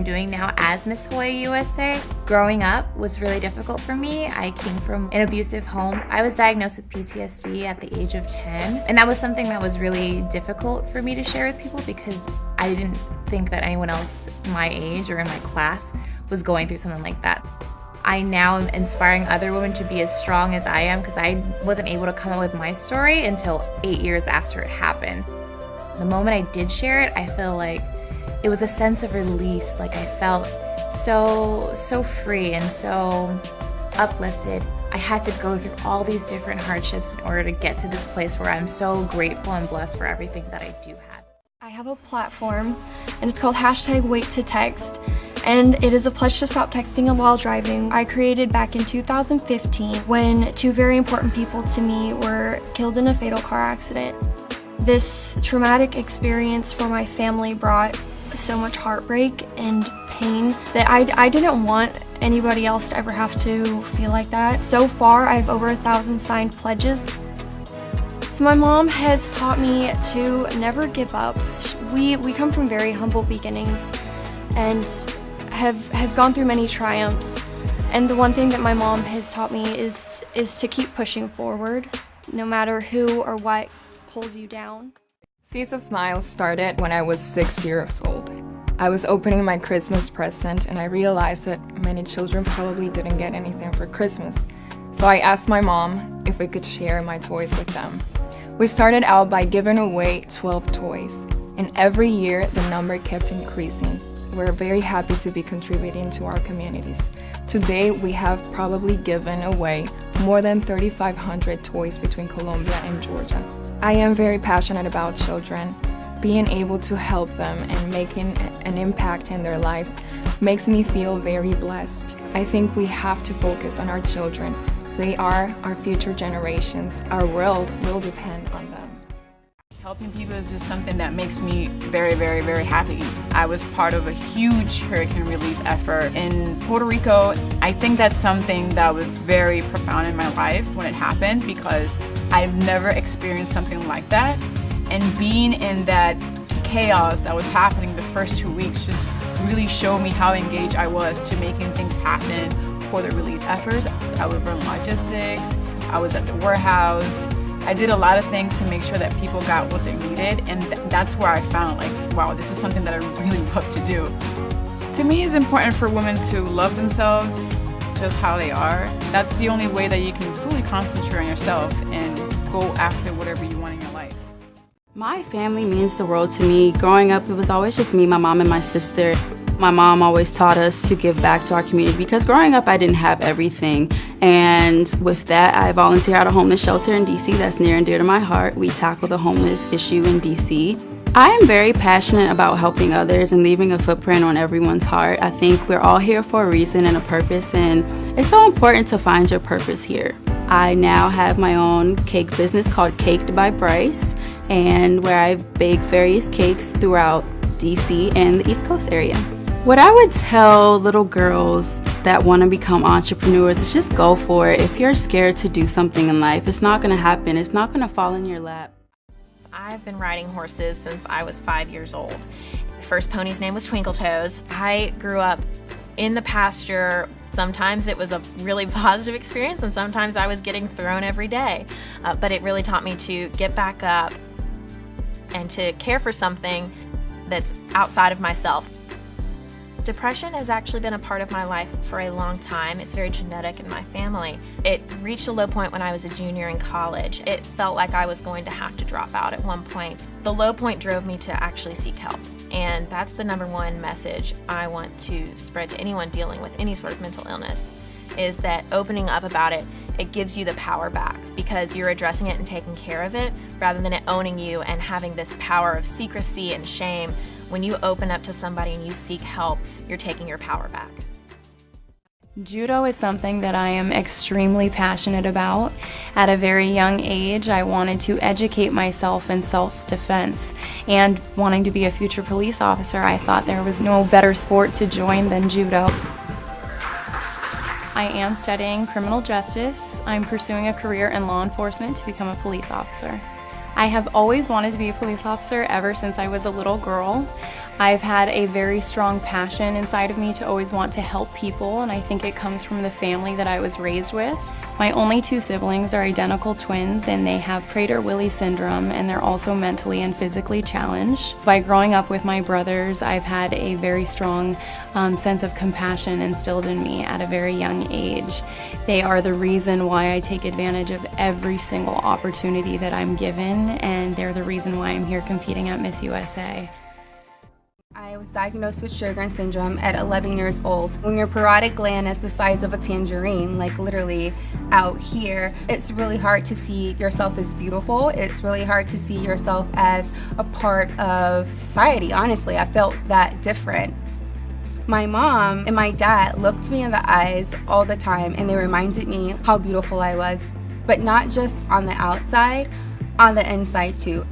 Doing now as Miss Hawaii USA. Growing up was really difficult for me. I came from an abusive home. I was diagnosed with PTSD at the age of 10, and that was something that was really difficult for me to share with people because I didn't think that anyone else my age or in my class was going through something like that. I now am inspiring other women to be as strong as I am because I wasn't able to come up with my story until 8 years after it happened. The moment I did share it, I feel like it was a sense of release. Like I felt so free and so uplifted. I had to go through all these different hardships in order to get to this place where I'm so grateful and blessed for everything that I do have. I have a platform and it's called #WaitToText, and it is a pledge to stop texting while driving. I created back in 2015 when two very important people to me were killed in a fatal car accident. This traumatic experience for my family brought so much heartbreak and pain that I didn't want anybody else to ever have to feel like that. So far, I have over 1,000 signed pledges. So my mom has taught me to never give up. We come from very humble beginnings and have gone through many triumphs. And the one thing that my mom has taught me is to keep pushing forward, no matter who or what pulls you down. Seeds of Smiles started when I was 6 years old. I was opening my Christmas present and I realized that many children probably didn't get anything for Christmas. So I asked my mom if we could share my toys with them. We started out by giving away 12 toys, and every year the number kept increasing. We're very happy to be contributing to our communities. Today we have probably given away more than 3,500 toys between Colombia and Georgia. I am very passionate about children. Being able to help them and making an impact in their lives makes me feel very blessed. I think we have to focus on our children. They are our future generations. Our world will depend on them. Helping people is just something that makes me very, very, very happy. I was part of a huge hurricane relief effort in Puerto Rico. I think that's something that was very profound in my life when it happened because I've never experienced something like that. And being in that chaos that was happening the first 2 weeks just really showed me how engaged I was to making things happen for the relief efforts. I would run logistics, I was at the warehouse. I did a lot of things to make sure that people got what they needed, and that's where I found like, wow, this is something that I really love to do. To me, it's important for women to love themselves just how they are. That's the only way that you can fully concentrate on yourself and go after whatever you want in your life. My family means the world to me. Growing up, it was always just me, my mom, and my sister. My mom always taught us to give back to our community because growing up I didn't have everything, and with that I volunteer at a homeless shelter in DC that's near and dear to my heart. We tackle the homeless issue in DC. I am very passionate about helping others and leaving a footprint on everyone's heart. I think we're all here for a reason and a purpose, and it's so important to find your purpose here. I now have my own cake business called Caked by Bryce, and where I bake various cakes throughout DC and the East Coast area. What I would tell little girls that want to become entrepreneurs is just go for it. If you're scared to do something in life, it's not going to happen. It's not going to fall in your lap. I've been riding horses since I was 5 years old. The first pony's name was Twinkle Toes. I grew up in the pasture. Sometimes it was a really positive experience and sometimes I was getting thrown every day. But it really taught me to get back up and to care for something that's outside of myself. Depression has actually been a part of my life for a long time. It's very genetic in my family. It reached a low point when I was a junior in college. It felt like I was going to have to drop out at one point. The low point drove me to actually seek help. And that's the #1 message I want to spread to anyone dealing with any sort of mental illness, is that opening up about it, it gives you the power back because you're addressing it and taking care of it rather than it owning you and having this power of secrecy and shame. When you open up to somebody and you seek help, you're taking your power back. Judo is something that I am extremely passionate about. At a very young age, I wanted to educate myself in self-defense, and wanting to be a future police officer, I thought there was no better sport to join than Judo. I am studying criminal justice. I'm pursuing a career in law enforcement to become a police officer. I have always wanted to be a police officer ever since I was a little girl. I've had a very strong passion inside of me to always want to help people, and I think it comes from the family that I was raised with. My only two siblings are identical twins, and they have Prader-Willi syndrome, and they're also mentally and physically challenged. By growing up with my brothers, I've had a very strong sense of compassion instilled in me at a very young age. They are the reason why I take advantage of every single opportunity that I'm given, and they're the reason why I'm here competing at Miss USA. I was diagnosed with Sjogren's syndrome at 11 years old. When your parotid gland is the size of a tangerine, like literally out here, it's really hard to see yourself as beautiful. It's really hard to see yourself as a part of society, honestly. I felt that different. My mom and my dad looked me in the eyes all the time, and they reminded me how beautiful I was, but not just on the outside, on the inside too.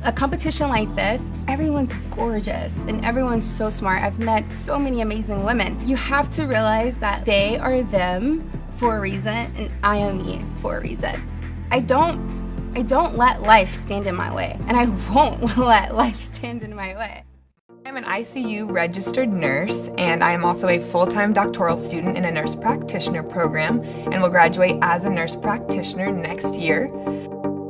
A competition like this, everyone's gorgeous and everyone's so smart. I've met so many amazing women. You have to realize that they are them for a reason and I am me for a reason. I don't let life stand in my way, and I won't let life stand in my way. I'm an ICU registered nurse, and I am also a full-time doctoral student in a nurse practitioner program and will graduate as a nurse practitioner next year.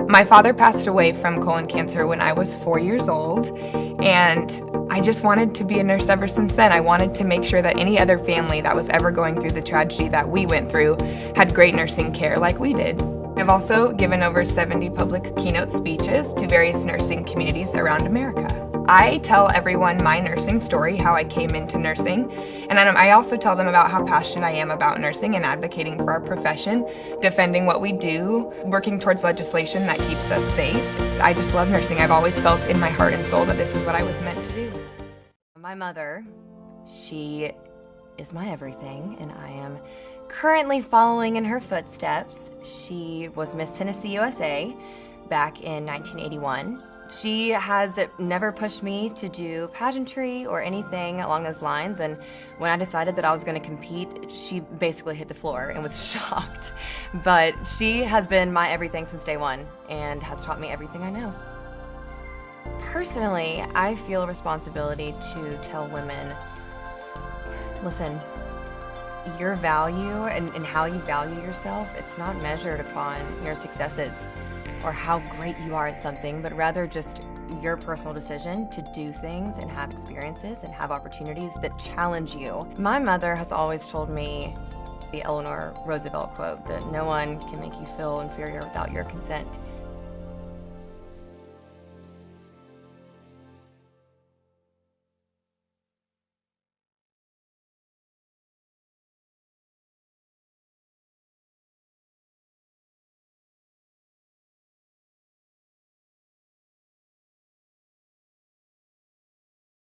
My father passed away from colon cancer when I was 4 years old, and I just wanted to be a nurse ever since then. I wanted to make sure that any other family that was ever going through the tragedy that we went through had great nursing care like we did. I've also given over 70 public keynote speeches to various nursing communities around America. I tell everyone my nursing story, how I came into nursing, and then I also tell them about how passionate I am about nursing and advocating for our profession, defending what we do, working towards legislation that keeps us safe. I just love nursing. I've always felt in my heart and soul that this is what I was meant to do. My mother, she is my everything, and I am currently following in her footsteps. She was Miss Tennessee USA back in 1981. She has never pushed me to do pageantry or anything along those lines, and when I decided that I was going to compete, she basically hit the floor and was shocked. But she has been my everything since day one and has taught me everything I know. Personally, I feel a responsibility to tell women, listen, your value and how you value yourself, it's not measured upon your successes or how great you are at something, but rather just your personal decision to do things and have experiences and have opportunities that challenge you. My mother has always told me the Eleanor Roosevelt quote that no one can make you feel inferior without your consent.